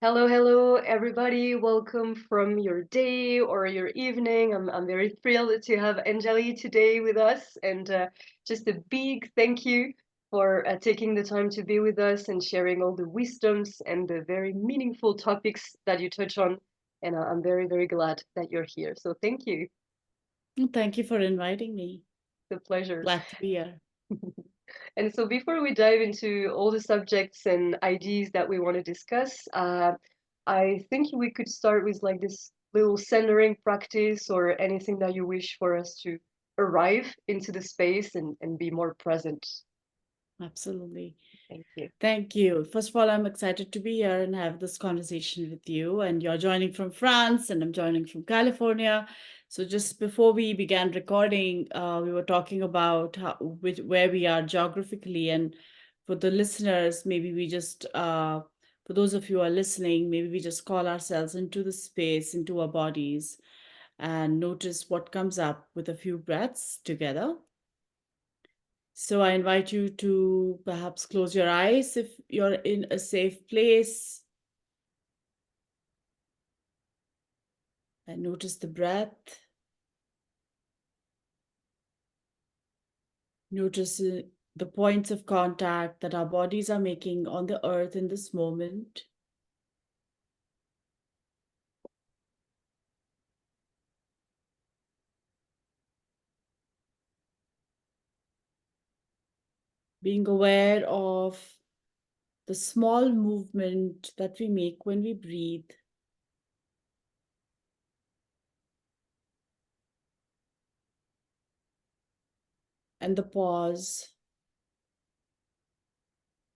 Hello, hello, everybody. Welcome from your day or your evening. I'm very thrilled to have Anjali today with us, and just a big thank you for taking the time to be with us and sharing all the wisdoms and the very meaningful topics that you touch on. And I'm very, very glad that you're here. So thank you. Thank you for inviting me. It's a pleasure. Glad to be here. And so before we dive into all the subjects and ideas that we want to discuss, I think we could start with like this little centering practice or anything that you wish for us to arrive into the space and be more present. Absolutely. Thank you. Thank you. First of all, I'm excited to be here and have this conversation with you. And you're joining from France, and I'm joining from California. So just before we began recording, we were talking about where we are geographically. And for the listeners, maybe we just, for those of you who are listening, maybe we just call ourselves into the space, into our bodies, and notice what comes up with a few breaths together. So I invite you to perhaps close your eyes if you're in a safe place and notice the breath. Notice the points of contact that our bodies are making on the earth in this moment. Being aware of the small movement that we make when we breathe. And the pause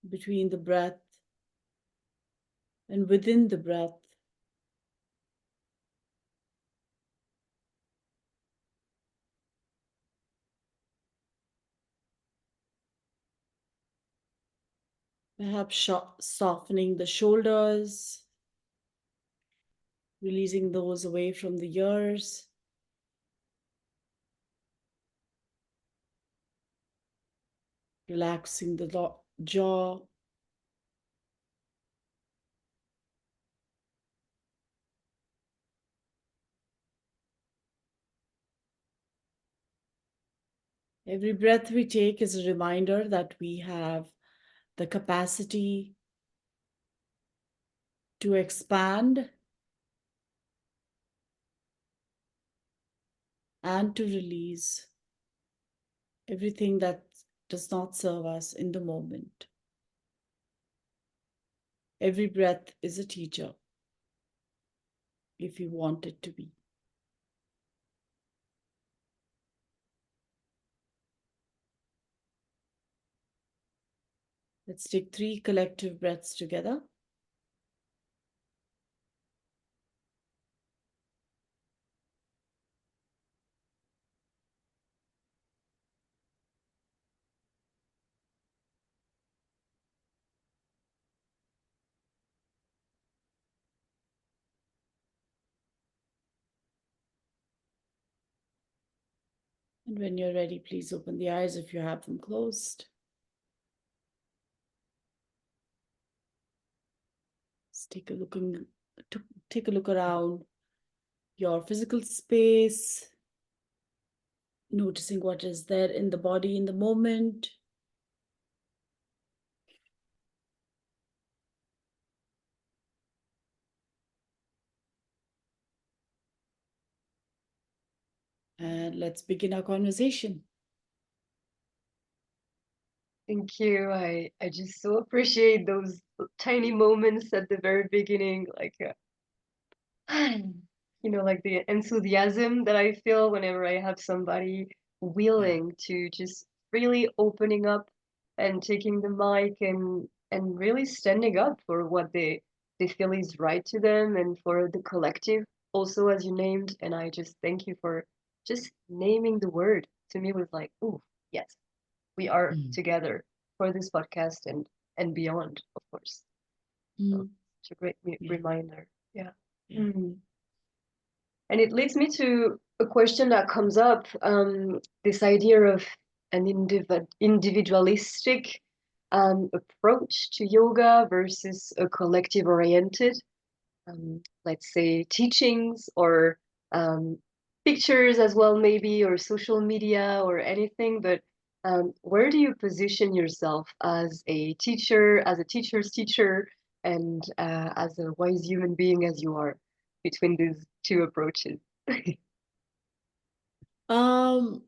between the breath and within the breath. Perhaps softening the shoulders, releasing those away from the ears. Relaxing the jaw. Every breath we take is a reminder that we have the capacity to expand and to release everything that does not serve us in the moment. Every breath is a teacher, if you want it to be. Let's take 3 collective breaths together. And when you're ready, please open the eyes if you have them closed. Let's take a look around your physical space, noticing what is there in the body in the moment. And let's begin our conversation. Thank you. I just so appreciate those tiny moments at the very beginning, like like the enthusiasm that I feel whenever I have somebody Yeah. willing to just really opening up and taking the mic and really standing up for what they feel is right to them and for the collective also as you named. And I just thank you for just naming the word. To me was like, oh yes, we are Mm. together for this podcast and beyond, of course. So Mm. it's a great Yeah. reminder. Yeah. Yeah. Mm. And it leads me to a question that comes up, this idea of an individualistic approach to yoga versus a collective oriented. let's say, teachings or um, pictures as well, maybe, or social media or anything. But where do you position yourself as a teacher, as a teacher's teacher, and as a wise human being as you are between these two approaches? Um,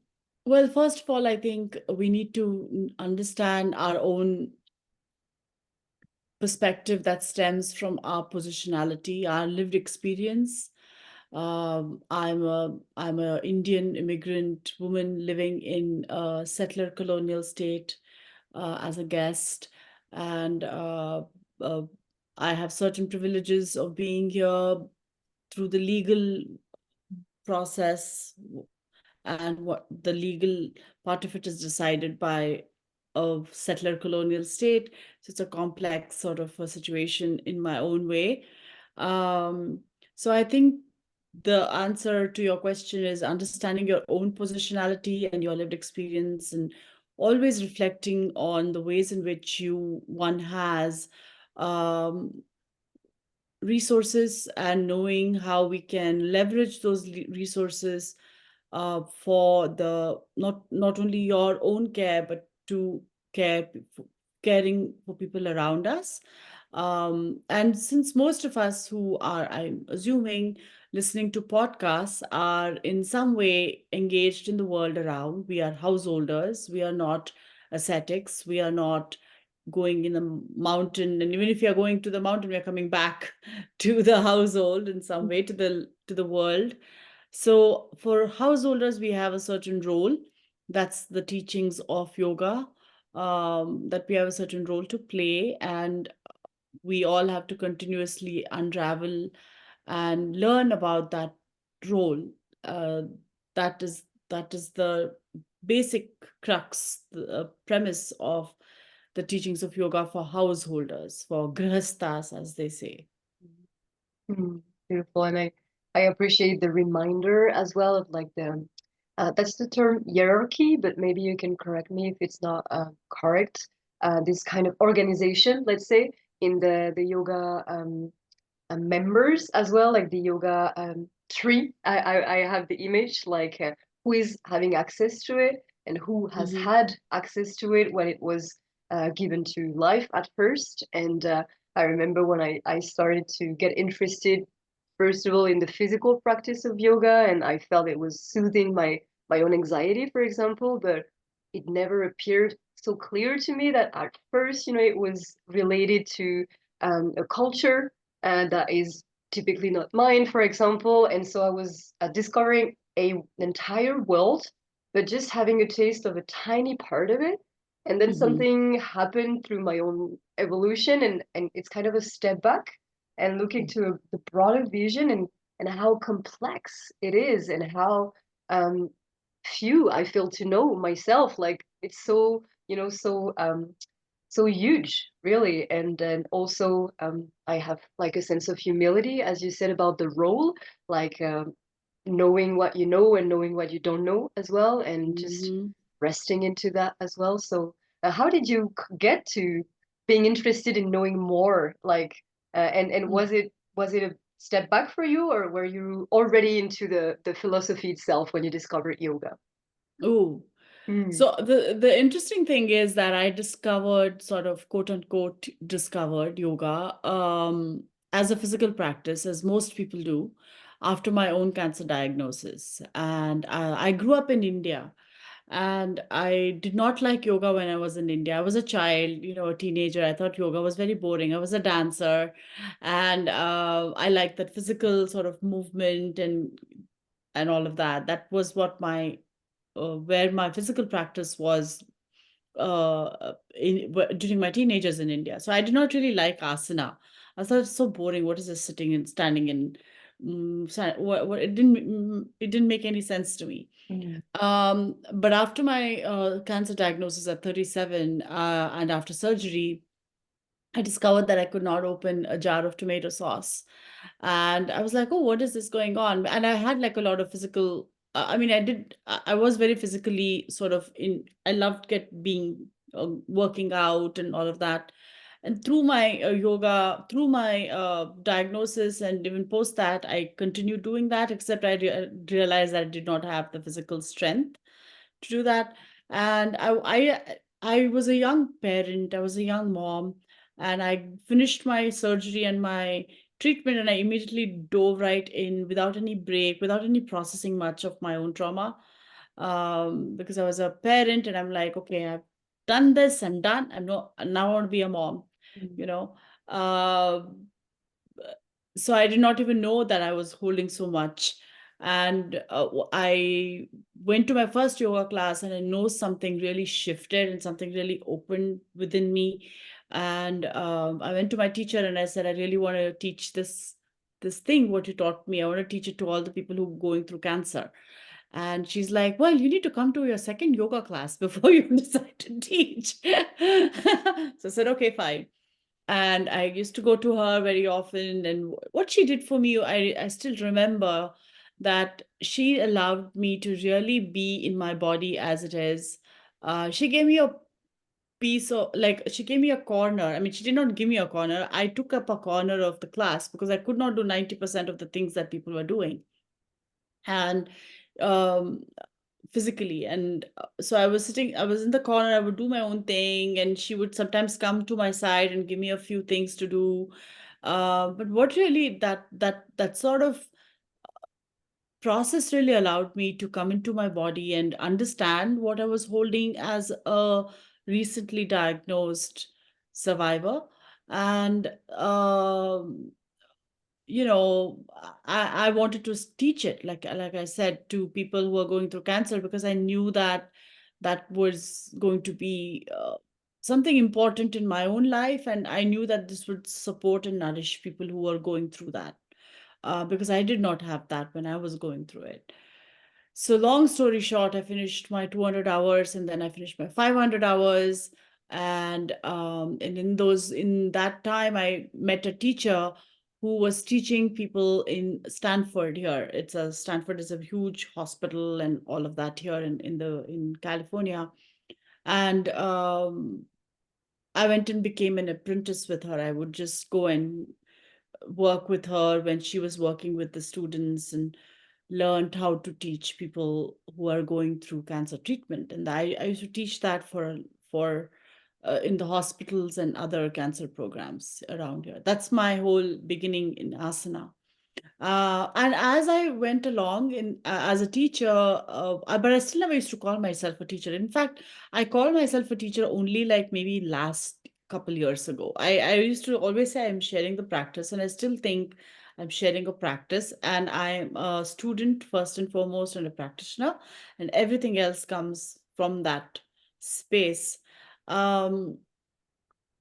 well, first of all, I think we need to understand our own perspective that stems from our positionality, our lived experience. I'm a Indian immigrant woman living in a settler colonial state as a guest, and uh, I have certain privileges of being here through the legal process, and what the legal part of it is decided by a settler colonial state. So it's a complex sort of a situation in my own way. Um, so I think the answer to your question is understanding your own positionality and your lived experience, and always reflecting on the ways in which one has um, resources, and knowing how we can leverage those resources for the not only your own care, but to caring for people around us. And since most of us who are, I'm assuming, listening to podcasts are in some way engaged in the world around, we are householders, we are not ascetics, we are not going in the mountain, and even if you're going to the mountain, we're coming back to the household in some way, to the world. So for householders, we have a certain role. That's the teachings of yoga, that we have a certain role to play, and we all have to continuously unravel and learn about that role. Uh, that is the basic crux, the premise of the teachings of yoga for householders, for grihasthas, as they say. Mm, beautiful. And I appreciate the reminder as well of like that's the term hierarchy, but maybe you can correct me if it's not correct. This kind of organization, let's say, in the yoga members as well, like the yoga tree. I have the image like who is having access to it and who has Mm-hmm. had access to it when it was given to life at first. And I remember when I started to get interested, first of all, in the physical practice of yoga, and I felt it was soothing my own anxiety, for example, but it never appeared so clear to me that at first, it was related to a culture that is typically not mine, for example. And so I was discovering an entire world, but just having a taste of a tiny part of it. And then Mm-hmm. something happened through my own evolution, and it's kind of a step back and looking to the broader vision and how complex it is and how um, few I feel to know myself. Like it's so, so huge, really. And then also, I have like a sense of humility, as you said about the role, like knowing what you know and knowing what you don't know as well, and just Mm-hmm. resting into that as well. So, how did you get to being interested in knowing more? Like, and was it a step back for you, or were you already into the philosophy itself when you discovered yoga? Oh, Mm. so the interesting thing is that I discovered, sort of quote unquote discovered yoga as a physical practice, as most people do, after my own cancer diagnosis. And I grew up in India, and I did not like yoga when I was in India. I was a child, a teenager. I thought yoga was very boring. I was a dancer, and I liked that physical sort of movement and all of that. That was what my where my physical practice was during my teenagers in India. So I did not really like asana. I thought it's so boring. What is this sitting and standing in? What it didn't make any sense to me. Mm. But after my cancer diagnosis at 37, and after surgery, I discovered that I could not open a jar of tomato sauce. And I was like, oh, what is this going on? And I had like a lot of physical, I mean, I was very physically sort of I loved working out and all of that. And through my yoga, through my diagnosis, and even post that, I continued doing that, except I realized that I did not have the physical strength to do that. And I was a young parent, I was a young mom, and I finished my surgery and my treatment, and I immediately dove right in without any break, without any processing much of my own trauma, because I was a parent, and I'm like, okay, I've done this, I'm done. I'm not now I want to be a mom, Mm. you know. Uh, so I did not even know that I was holding so much. And I went to my first yoga class, and I know something really shifted and something really opened within me. And I went to my teacher and I said, I really want to teach this thing what you taught me. I want to teach it to all the people who are going through cancer. And she's like, well, you need to come to your second yoga class before you decide to teach. So I said, okay, fine. And I used to go to her very often. And what she did for me, I still remember that she allowed me to really be in my body as it is. She gave me a piece of, like, she gave me a corner. I mean, she did not give me a corner. I took up a corner of the class because I could not do 90% of the things that people were doing. And um, physically. And so I was in the corner, I would do my own thing, and she would sometimes come to my side and give me a few things to do. But what really that sort of process really allowed me to come into my body and understand what I was holding as a recently diagnosed survivor. And I wanted to teach it, like I said, to people who are going through cancer, because I knew that that was going to be something important in my own life, and I knew that this would support and nourish people who are going through that, because I did not have that when I was going through it. So long story short, I finished my 200 hours, and then I finished my 500 hours. And in that time, I met a teacher who was teaching people in Stanford here. Stanford is a huge hospital and all of that here in California. And I went and became an apprentice with her. I would just go and work with her when she was working with the students, and learned how to teach people who are going through cancer treatment. And I used to teach that for in the hospitals and other cancer programs around here. That's my whole beginning in asana. And as I went along as a teacher, but I still never used to call myself a teacher. In fact, I call myself a teacher only like maybe last couple years ago. I used to always say I'm sharing the practice, and I still think I'm sharing a practice. And I'm a student first and foremost, and a practitioner, and everything else comes from that space. Um,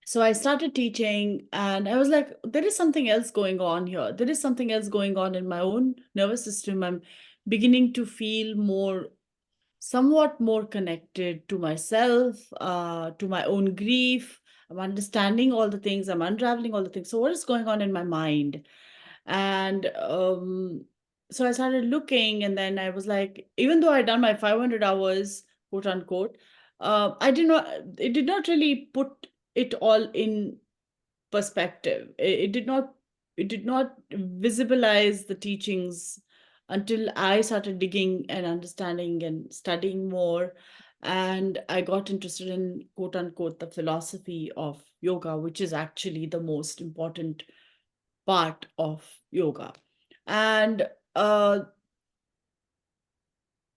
so I started teaching, and I was like, there is something else going on here. There is something else going on in my own nervous system. I'm beginning to feel somewhat more connected to myself, to my own grief. I'm understanding all the things, I'm unraveling all the things. So, what is going on in my mind? And so I started looking, and then I was like, even though I'd done my 500 hours, quote unquote, it did not really put it all in perspective. It did not visibilize the teachings until I started digging and understanding and studying more. And I got interested in, quote unquote, the philosophy of yoga, which is actually the most important part of yoga. And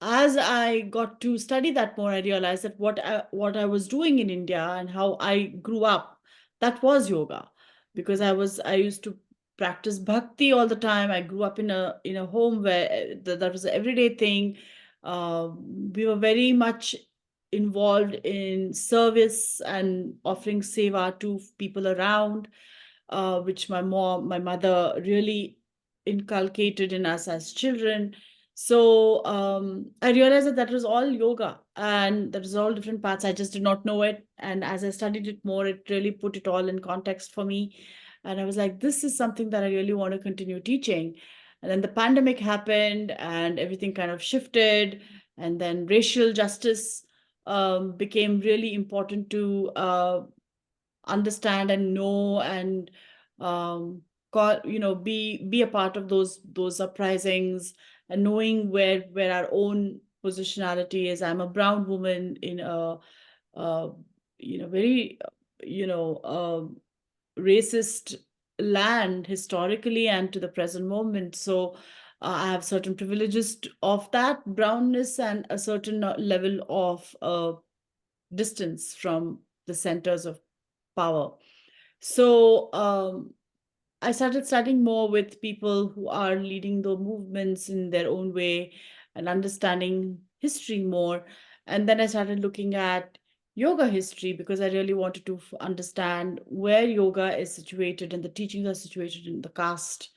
as I got to study that more, I realized that what I was doing in India and how I grew up, that was yoga, because I used to practice bhakti all the time. I grew up in a home where that was an everyday thing. We were very much involved in service and offering seva to people around, which my mother really inculcated in us as children. So I realized that that was all yoga, and that was all different paths. I just did not know it. And as I studied it more, it really put it all in context for me. And I was like, this is something that I really want to continue teaching. And then the pandemic happened, and everything kind of shifted. And then racial justice became really important to understand and know and be a part of those uprisings, and knowing where our own positionality is. I'm a brown woman in a very racist land historically and to the present moment. So I have certain privileges of that brownness and a certain level of distance from the centers of power. So I started studying more with people who are leading the movements in their own way and understanding history more. And then I started looking at yoga history because I really wanted to understand where yoga is situated and the teachings are situated in the caste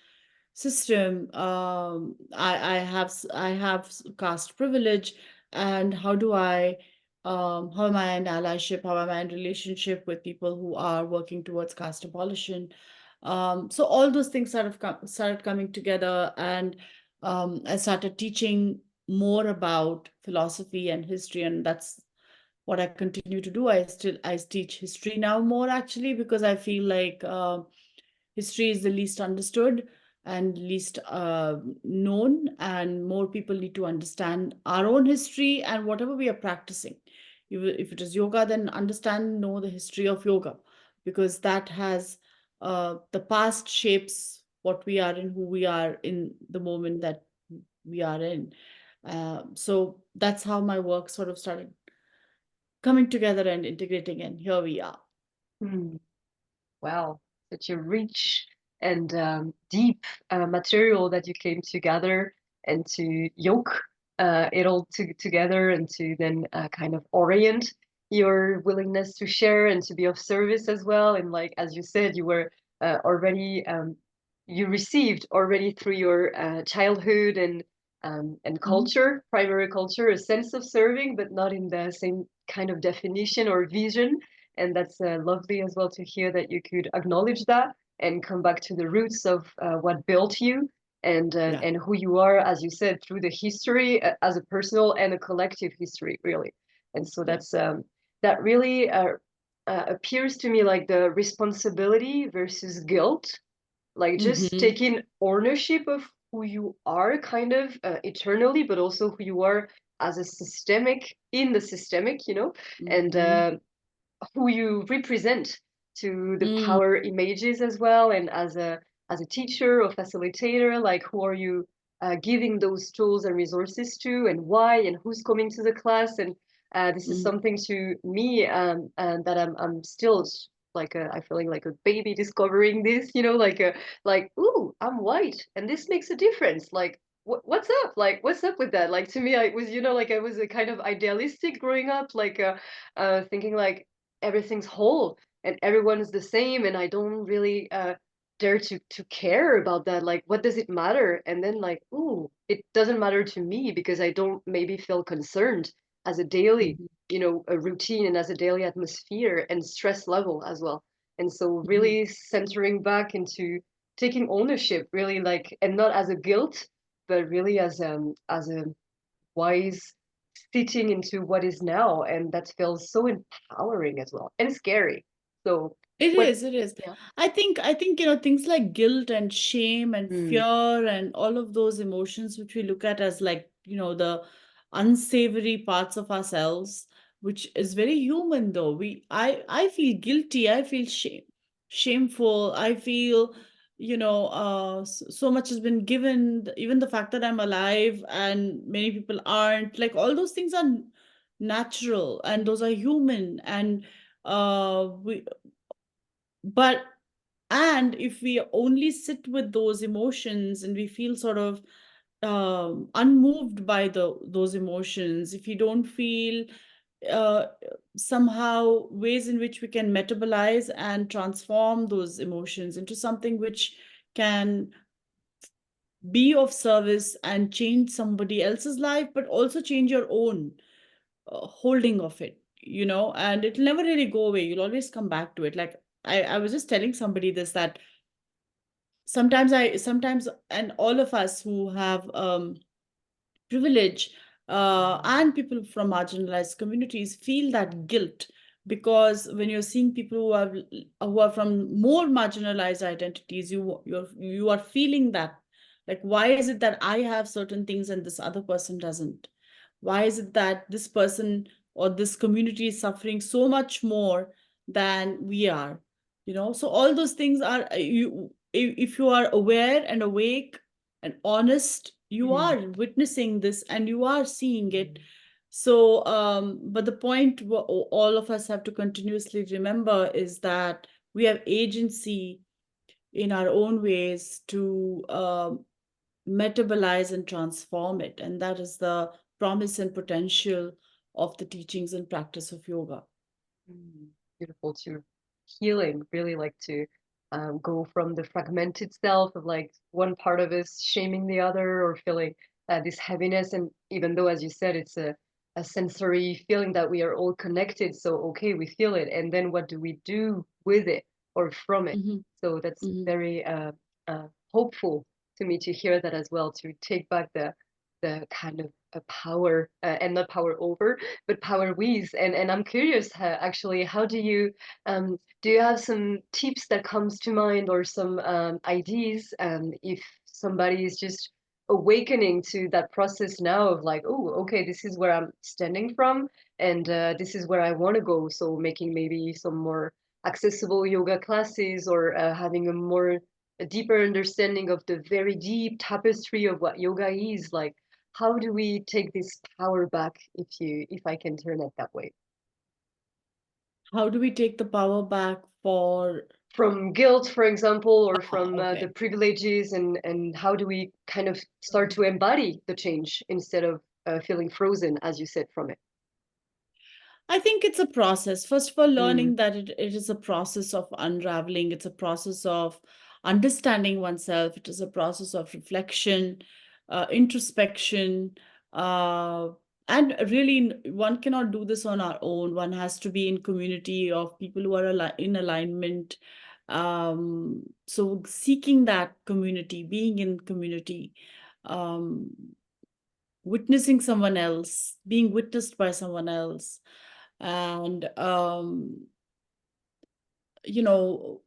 system. I have caste privilege, and how am I in allyship? How am I in relationship with people who are working towards caste abolition? So all those things started coming together, and I started teaching more about philosophy and history, and that's what I continue to do. I teach history now more actually because I feel like history is the least understood and least known, and more people need to understand our own history and whatever we are practicing. If it is yoga, then know the history of yoga, because that has the past shapes what we are and who we are in the moment that we are in. So that's how my work sort of started coming together and integrating, and here we are. Hmm. Wow, such a rich and deep material that you came to gather and to yoke it all together, and to then kind of orient your willingness to share and to be of service as well. And like, as you said, you were already, you received already through your childhood and Mhm. culture, primary culture, a sense of serving, but not in the same kind of definition or vision. And that's lovely as well to hear that you could acknowledge that and come back to the roots of what built you, Yeah. and who you are, as you said, through the history, as a personal and a collective history, really. And so Yeah. that's that really appears to me like the responsibility versus guilt, like just Hmm. taking ownership of who you are, kind of eternally, but also who you are as a systemic in the systemic, and Hmm. who you represent to the Mm. power images as well, and as a teacher or facilitator, like who are you giving those tools and resources to, and why, and who's coming to the class. And this is Mhm. something to me, and that I'm still like I feeling like a baby discovering this, like, ooh, I'm white and this makes a difference, like what's up, like what's up with that. Like, to me, I was, like, I was a kind of idealistic growing up, like thinking like everything's whole and everyone's the same, and I don't really dare to care about that, like what does it matter. And then like, ooh, it doesn't matter to me because I don't maybe feel concerned as a daily, Mhm. a routine, and as a daily atmosphere and stress level as well. And so Mhm. really centering back into taking ownership, really, like, and not as a guilt, but really as a wise sitting into what is now, and that feels so empowering as well and scary. So It what? is, it is. Yeah. I think, things like guilt and shame and Mm, fear and all of those emotions, which we look at as like, the unsavory parts of ourselves, which is very human though. I feel guilty, I feel shameful, I feel, so much has been given, even the fact that I'm alive and many people aren't, like all those things are natural and those are human. And we but and if we only sit with those emotions and we feel sort of unmoved by those emotions, if you don't feel uh, somehow ways in which we can metabolize and transform those emotions into something which can be of service and change somebody else's life, but also change your own holding of it, and it'll never really go away. You'll always come back to it. Like I was just telling somebody this, that sometimes, and all of us who have privilege and people from marginalized communities feel that guilt because when you're seeing people who are from more marginalized identities, you are feeling that, like, why is it that I have certain things and this other person doesn't? Why is it that this person or this community is suffering so much more than we are? So all those things are, if you are aware and awake and honest, you Mm. are witnessing this and you are seeing it. So, but the point all of us have to continuously remember is that we have agency in our own ways to metabolize and transform it. And that is the promise and potential of the teachings and practice of yoga. Beautiful, to healing, really, like to go from the fragmented self of like one part of us shaming the other or feeling this heaviness. And even though, as you said, it's a sensory feeling that we are all connected, so okay, we feel it, and then what do we do with it or from it? Mm-hmm. So that's Mm-hmm. very hopeful to me to hear that as well, to take back the kind of a power, and not power over, but power with. And I'm curious, actually, how do you have some tips that comes to mind, or some ideas, if somebody is just awakening to that process now of like, oh, okay, this is where I'm standing from, and this is where I want to go. So making maybe some more accessible yoga classes, or having a deeper understanding of the very deep tapestry of what yoga is like. How do we take this power back, if I can turn it that way? How do we take the power back for? From guilt, for example, or from the Okay. privileges, and how do we kind of start to embody the change instead of feeling frozen, as you said, from it? I think it's a process. First of all, Mm. learning that it is a process of unraveling, it's a process of understanding oneself, it is a process of reflection, introspection. Uh, and really, one cannot do this on our own. One has to be in community of people who are in alignment. So, seeking that community, being in community, um, witnessing someone else, being witnessed by someone else, and you know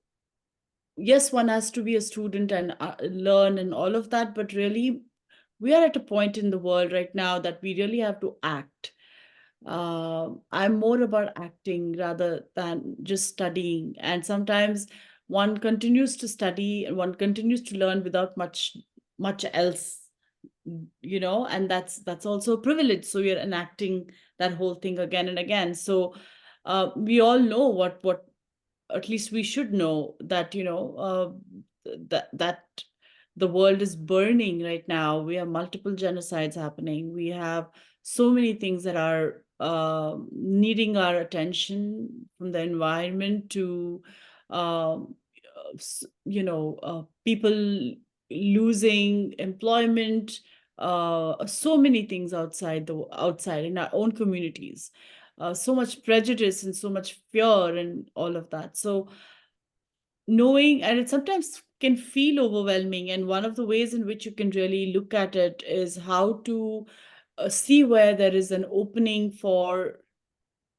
yes, one has to be a student and learn and all of that, but really we are at a point in the world right now that we really have to act. I'm more about acting rather than just studying, and sometimes one continues to study and one continues to learn without much else, and that's also a privilege, so you're enacting that whole thing again and again. So we all know what at least we should know that that the world is burning right now. We have multiple genocides happening. We have so many things that are needing our attention, from the environment to um, people losing employment, so many things outside in our own communities, so much prejudice and so much fear and all of that. So knowing, and it sometimes can feel overwhelming, and one of the ways in which you can really look at it is how to see where there is an opening for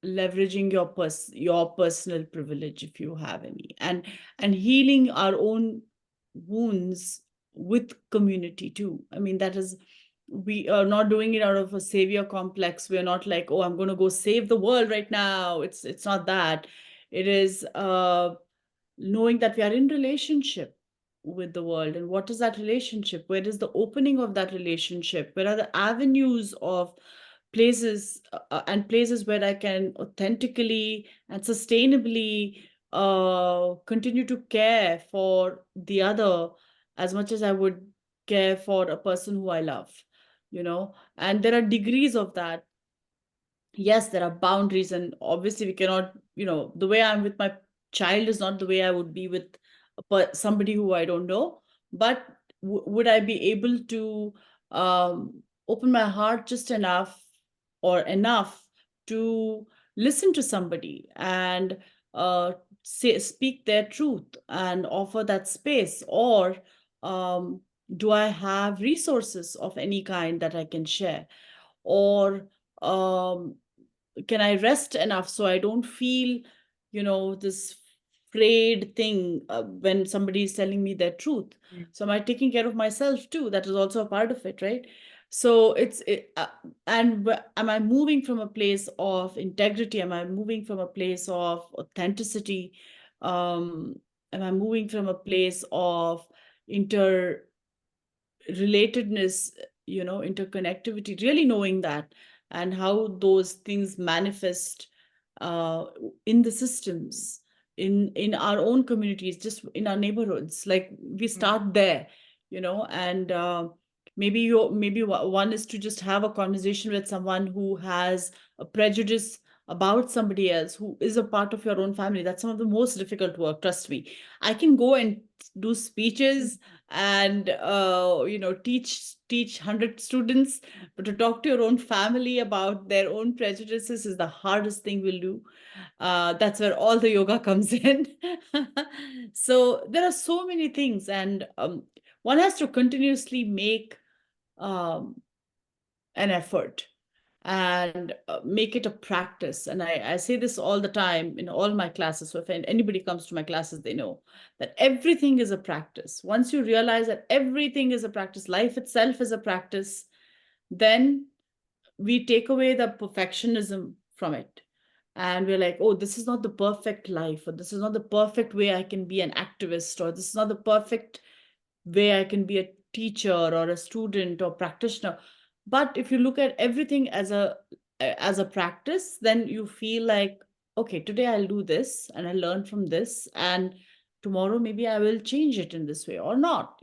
leveraging your personal privilege, if you have any, and healing our own wounds with community too. I mean, that is, we are not doing it out of a savior complex. We are not like, oh, I'm going to go save the world right now. It's not that. It is knowing that we are in relationship with the world, and what is that relationship, where is the opening of that relationship, where are the avenues of places where I can authentically and sustainably continue to care for the other as much as I would care for a person who I love. And there are degrees of that. Yes, there are boundaries, and obviously we cannot, the way I'm with my child is not the way I would be with somebody who I don't know. But would I be able to open my heart just enough, or enough, to listen to somebody and speak their truth and offer that space? Or um, do I have resources of any kind that I can share? Or um, can I rest enough so I don't feel, this frayed thing when somebody is telling me their truth? Mm. So am I taking care of myself too? That is also a part of it, right? So am I moving from a place of integrity? Am I moving from a place of authenticity? Um, am I moving from a place of inter relatedness, interconnectivity, really knowing that, and how those things manifest uh, in the systems, in our own communities, just in our neighborhoods. Like we Mm. start there, and maybe one is to just have a conversation with someone who has a prejudice about somebody else who is a part of your own family. That's some of the most difficult work, trust me. I can go and do speeches and teach 100 students, but to talk to your own family about their own prejudices is the hardest thing we'll do. That's where all the yoga comes in. So there are so many things, and one has to continuously make um, an effort and make it a practice. And I say this all the time in all my classes. So if anybody comes to my classes, they know that everything is a practice. Once you realize that everything is a practice, life itself is a practice, then we take away the perfectionism from it. And we're like, oh, this is not the perfect life, or this is not the perfect way I can be an activist, or this is not the perfect way I can be a teacher or a student or practitioner. But if you look at everything as a practice, then you feel like, okay, today I'll do this and I learn from this, and tomorrow maybe I will change it in this way or not.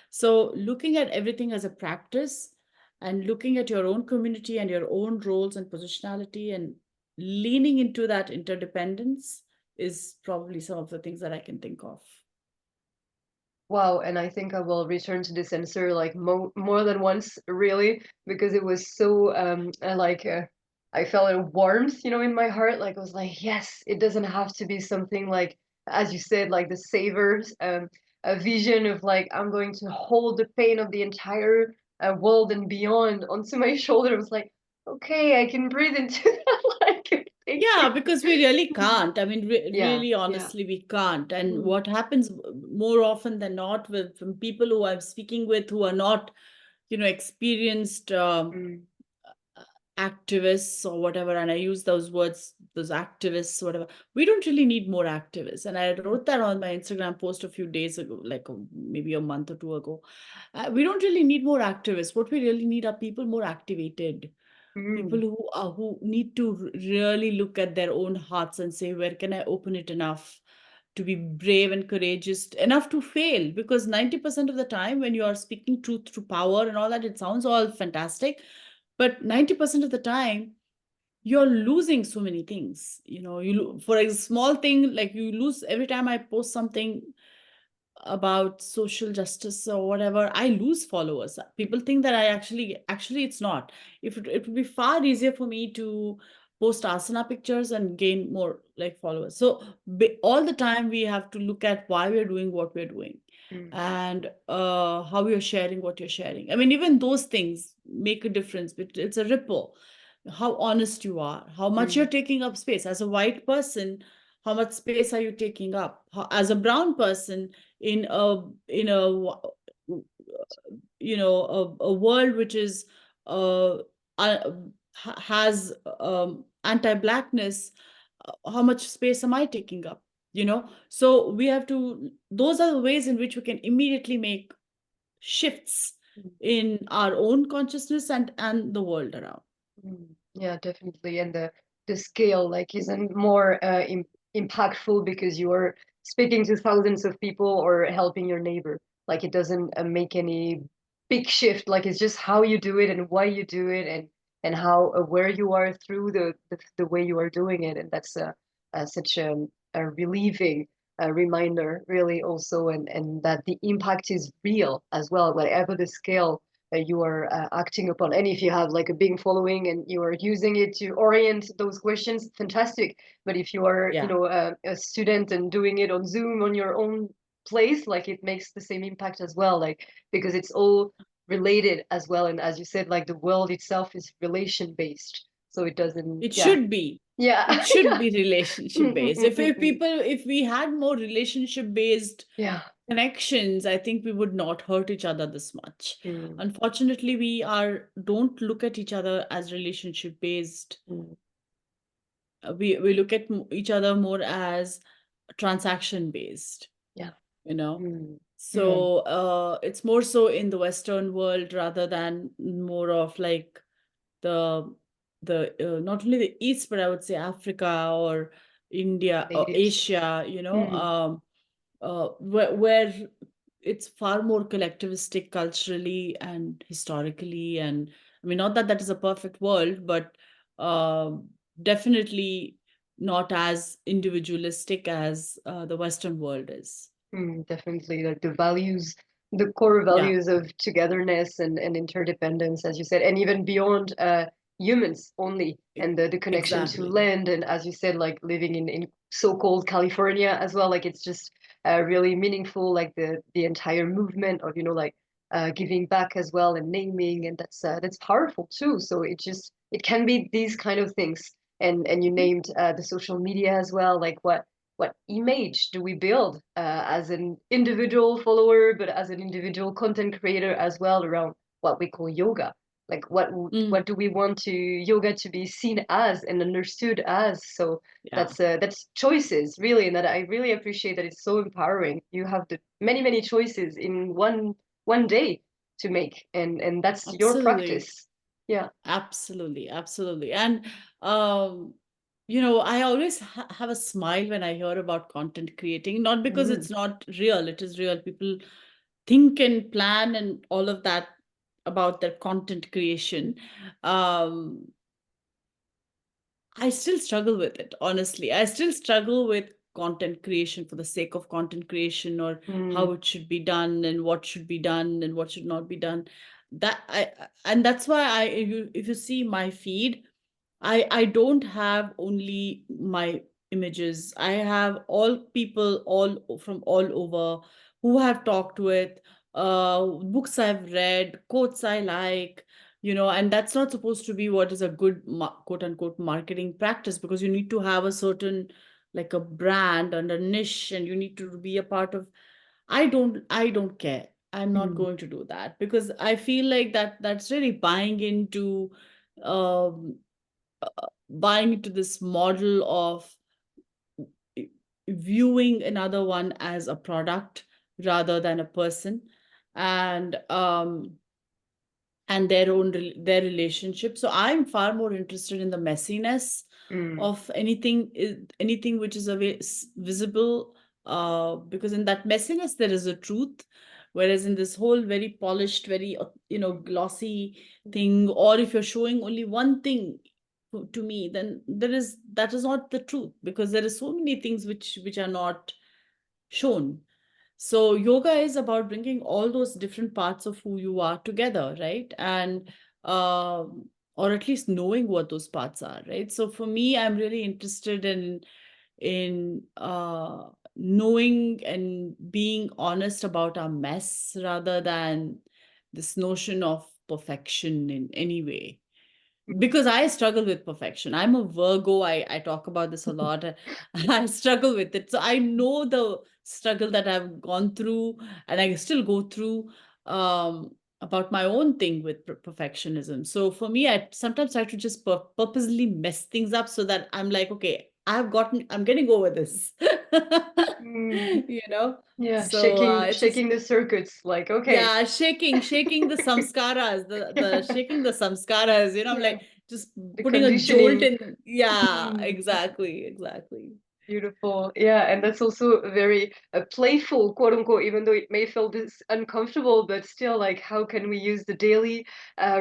So looking at everything as a practice and looking at your own community and your own roles and positionality and leaning into that interdependence is probably some of the things that I can think of. Wow, and I think I will return to this answer like more than once, really, because it was so I felt a warmth, in my heart. Like I was like, yes, it doesn't have to be something like, as you said, like the savers, a vision of like I'm going to hold the pain of the entire world and beyond onto my shoulder. I was like, okay, I can breathe into that. Like, thank Yeah, you. because we really can't. I mean, Yeah, really, yeah. honestly, we can't. And Mm, what happens more often than not with from people who I'm speaking with who are not, experienced mm, activists or whatever, and I use those words, those activists, whatever. We don't really need more activists. And I wrote that on my Instagram post a few days ago, like maybe a month or two ago. We don't really need more activists. What we really need are people more activated, people mm, who need to really look at their own hearts and say, where can I open it enough to be brave and courageous enough to fail? Because 90% of the time when you are speaking truth to power and all that, it sounds all fantastic, but 90% of the time you're losing so many things. For a small thing, like you lose every time I post something about social justice or whatever, I lose followers. People think that actually it's not. If it would be far easier for me to post asana pictures and gain more like followers. So all the time we have to look at why we're doing what we're doing, mm, and how you're sharing what you're sharing. I mean, even those things make a difference, but it's a ripple. How honest you are, how much you're mm, taking up space as a white person, how much space are you taking up? As a brown person, in a a world which is uh, uh has anti-blackness, how much space am I taking up? So we have to, those are the ways in which we can immediately make shifts mm. in our own consciousness and the world around. Yeah, definitely. And the scale like isn't more impactful because you are speaking to thousands of people or helping your neighbor. Like it doesn't make any big shift. Like it's just how you do it and why you do it and how aware you are through the way you are doing it. And that's such a relieving reminder, really, also, and that the impact is real as well, whatever the scale you are acting upon. And if you have like a big following and you are using it to orient those questions, fantastic. But if you are, Yeah. a student and doing it on Zoom on your own place, like it makes the same impact as well, like because it's all related as well. And as you said, like the world itself is relation based. so it doesn't. It Yeah, should be. yeah, It should yeah. be relationship based. If we had more relationship based Yeah. connections, I think we would not hurt each other this much. Mm, Unfortunately, we are don't look at each other as relationship based. mm, We look at each other more as transaction based, yeah. you know. Mm, mm, So it's more so in the Western world rather than more of like the not only the East, but I would say Africa or India or natives. Asia, Mm, where it's far more collectivistic culturally and historically. And I mean, not that that is a perfect world, but definitely not as individualistic as the Western world is. definitely, like the values, the core Yeah, values of togetherness and interdependence, as you said, and even beyond humans only, e- and the connection to exactly. land, and as you said, like living in so-called California as well, like it's just really meaningful, like the entire movement of, like giving back as well and naming, and that's powerful too. So it can be these kind of things. And you named the social media as well, like what image do we build as an individual follower, but as an individual content creator as well around what we call yoga? Like Mm, what do we want to yoga to be seen as and understood as? So yeah, that's choices really, and that I really appreciate that it's so empowering. You have the many choices in one day to make, and that's your absolutely. practice. Yeah. Absolutely, absolutely. And I always have a smile when I hear about content creating, not because Mm, it's not real, it is real. People think and plan and all of that about their content creation. Um, I still struggle with it, honestly. I still struggle with content creation for the sake of content creation, or mm, how it should be done and what should be done and what should not be done. And that's why if you see my feed, I don't have only my images. I have all people all from all over who have talked with, books I've read, quotes I like, and that's not supposed to be what is a good quote unquote marketing practice, because you need to have a certain, like a brand and a niche, and you need to be a part of. I don't care. I'm not mm, going to do that, because I feel like that's really um buying into this model of viewing another one as a product rather than a person, and their relationship. So I'm far more interested in the messiness mm, of anything which is visible, because in that messiness there is a truth, whereas in this whole very polished, very glossy thing, or if you're showing only one thing to me, then that is not the truth, because there is so many things which are not shown. So yoga is about bringing all those different parts of who you are together, right? And or at least knowing what those parts are, right? So for me, I'm really interested in knowing and being honest about our mess, rather than this notion of perfection in any way, mm. because I struggle with perfection. I'm a Virgo. I talk about this a lot. I struggle with it. So I know the struggle that I've gone through, and I still go through, about my own thing with perfectionism. So for me, I sometimes try to just purposely mess things up, so that I'm like, okay, I'm getting over this. Mm. you know? Yeah, So it's just, shaking the circuits, like, okay. yeah, shaking the samskaras, the shaking the samskaras, I'm Yeah, like just the putting a jolt conditioning. in. Yeah, Mm. exactly. Beautiful. Yeah, and that's also very playful, quote unquote, even though it may feel this uncomfortable, but still, like, how can we use the daily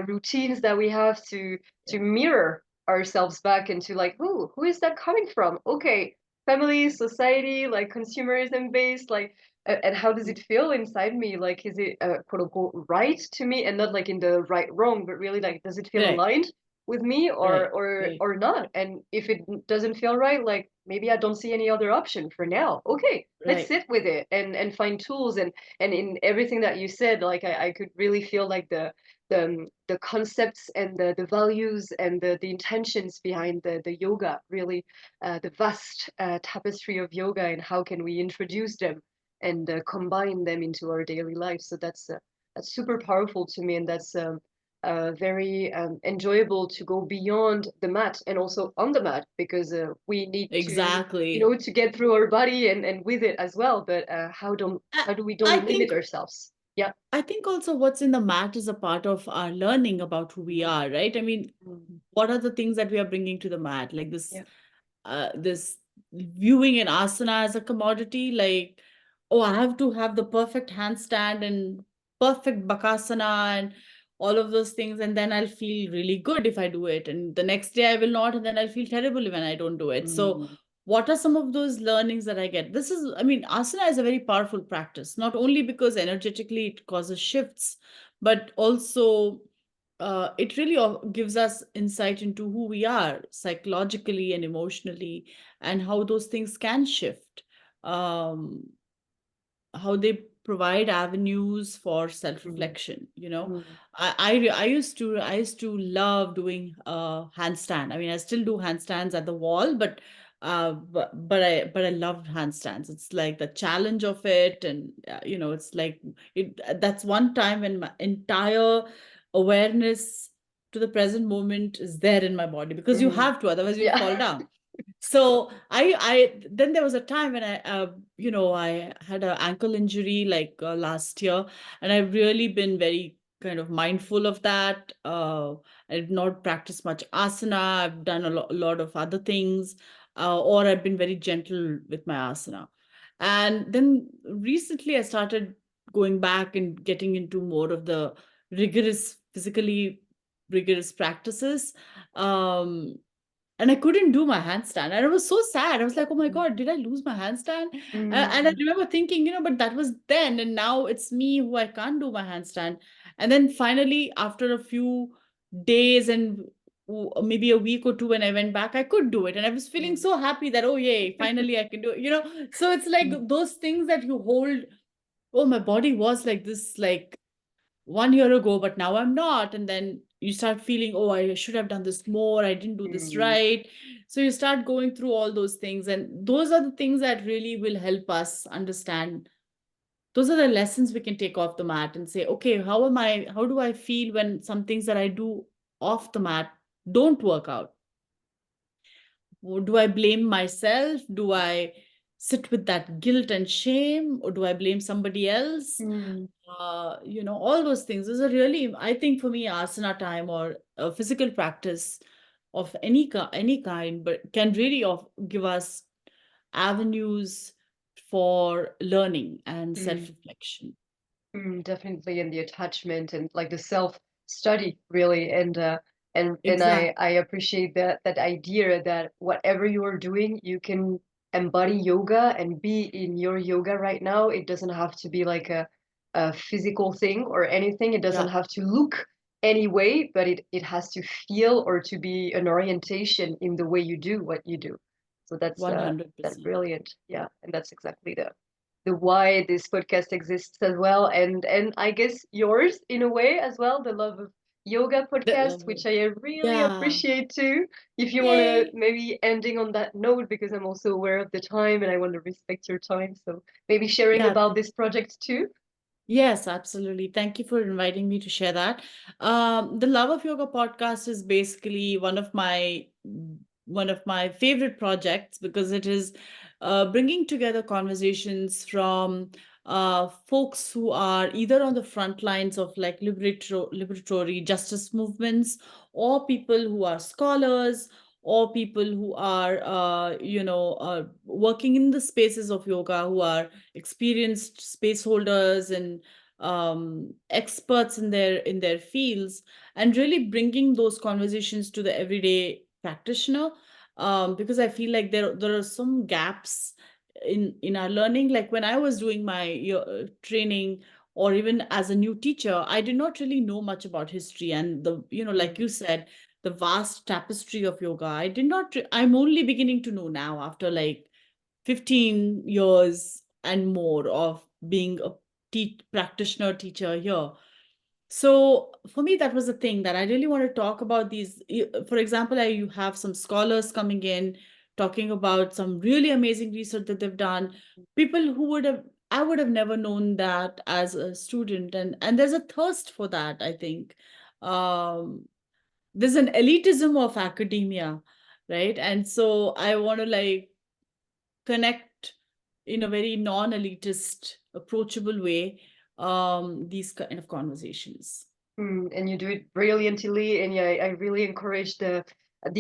routines that we have to Yeah, mirror ourselves back into like, who is that coming from? Okay, family, society, like consumerism based, like, and how does it feel inside me? Like, is it quote unquote right to me, and not like in the right wrong, but really like, does it feel right, aligned with me or right, or right, or not? And if it doesn't feel right, like maybe I don't see any other option for now. Okay, let's right. sit with it and find tools, and in everything that you said, like I could really feel like the concepts and the values and the intentions behind the yoga, really the vast tapestry of yoga, and how can we introduce them and combine them into our daily life. So that's super powerful to me, and that's very enjoyable to go beyond the mat and also on the mat, because we need to, Exactly. to get through our body and with it as well. But I, how do we I don't limit think ourselves? Yeah. I think also what's in the mat is a part of our learning about who we are, right? I mean, Mm. what are the things that we are bringing to the mat? Like Yeah. this viewing an asana as a commodity, like, oh, I have to have the perfect handstand and perfect bakasana and all of those things, and then I'll feel really good if I do it. And the next day I will not, and then I'll feel terrible when I don't do it. So Mm. what are some of those learnings that I get? This is, I mean, asana is a very powerful practice, not only because energetically it causes shifts, but also it really gives us insight into who we are psychologically and emotionally, and how those things can shift, um, how they provide avenues for Mm. self-reflection. You know, Mm. I used to love doing handstand. I mean, I still do handstands at the wall, but I loved handstands. It's like the challenge of it, and it's like that's one time when my entire awareness to the present moment is there in my body, because you Mm. have to, otherwise you'll Yeah. fall down. So I then there was a time when I had an ankle injury like last year, and I've really been very kind of mindful of that. I've not practiced much asana. I've done a lot of other things, or I've been very gentle with my asana. And then recently I started going back and getting into more of the physically rigorous practices. Um, and I couldn't do my handstand. And I was so sad. I was like, oh my God, did I lose my handstand? And I Mm. remember thinking, but that was then. And now it's me who I can't do my handstand. And then finally, after a few days and maybe a week or two, when I went back, I could do it. And I was feeling Mm. so happy that, oh, yay, finally I can do it. So it's like Mm. those things that you hold. Oh, my body was like this, like 1 year ago, but now I'm not. And then you start feeling, oh, I should have done this more. I didn't do this Mm. right. So you start going through all those things. And those are the things that really will help us understand. Those are the lessons we can take off the mat and say, okay, how do I feel when some things that I do off the mat don't work out? Do I blame myself? Do I sit with that guilt and shame? Or do I blame somebody else? Mm. All those things. Those are really, I think for me, asana time or a physical practice of any kind, but can really give us avenues for learning and Mm. self-reflection. Definitely, and the attachment and like the self study, really, and Exactly. I appreciate that idea that whatever you are doing, you can embody yoga and be in your yoga right now. It doesn't have to be like a physical thing or anything. It doesn't Yeah, have to look any way, but it has to feel or to be an orientation in the way you do what you do. So that's 100%. brilliant. Yeah, and that's exactly the why this podcast exists as well, and I guess yours in a way as well, the Love of Yoga podcast, which I really Yeah. appreciate too. If you want to Yay. maybe ending on that note, because I'm also aware of the time and I want to respect your time, so maybe sharing Yeah. about this project too. Yes, absolutely. Thank you for inviting me to share that. The Love of Yoga podcast is basically one of my favorite projects, because it is bringing together conversations from folks who are either on the front lines of like liberatory justice movements, or people who are scholars, or people who are working in the spaces of yoga, who are experienced space holders and experts in their fields, and really bringing those conversations to the everyday practitioner, because I feel like there are some gaps in our learning. Like when I was doing my training, or even as a new teacher, I did not really know much about history, and like Mm. you said, the vast tapestry of yoga. I'm only beginning to know now, after like 15 years and more of being a practitioner teacher here. So for me, that was the thing that I really want to talk about these. For example, you have some scholars coming in talking about some really amazing research that they've done. People who would have I would have never known that as a student, and there's a thirst for that. I think there's an elitism of academia, right? And so I want to like connect in a very non-elitist, approachable way these kind of conversations. And you do it brilliantly, and yeah, I really encourage the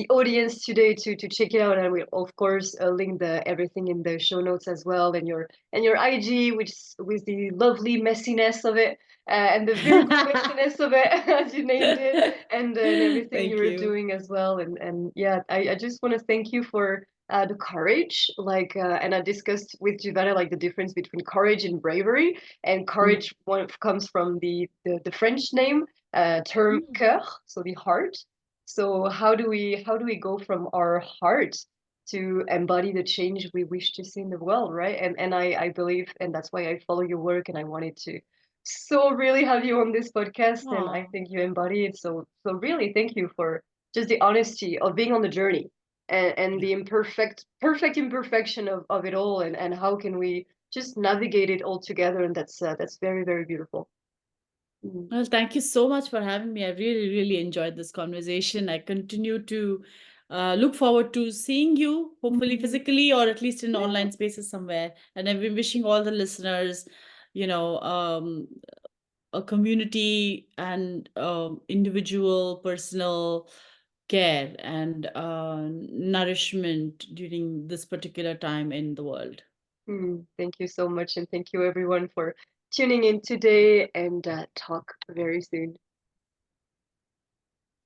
audience today to check it out. And we'll of course link the everything in the show notes as well, and your IG, which with the lovely messiness of it, and the very good messiness of it, as you named it, and everything you Thank were you. doing as well. And yeah, I just want to thank you for the courage, like, and I discussed with Giovanna like the difference between courage and bravery. And courage one comes from the French name term Mm. cœur, so the heart. So how do we go from our heart to embody the change we wish to see in the world, right? And I believe, and that's why I follow your work, and I wanted to so really have you on this podcast, and I Aw. think you embody it. So really, thank you for just the honesty of being on the journey, and Yeah. the perfect imperfection of it all, and how can we just navigate it all together, and that's very, very beautiful. Mm. Well, thank you so much for having me. I really, really enjoyed this conversation. I continue to look forward to seeing you, hopefully Mhm. physically or at least in Yeah. online spaces somewhere. And I've been wishing all the listeners, you know, a community and individual personal care and nourishment during this particular time in the world. Thank you so much, and thank you everyone for tuning in today, and talk very soon.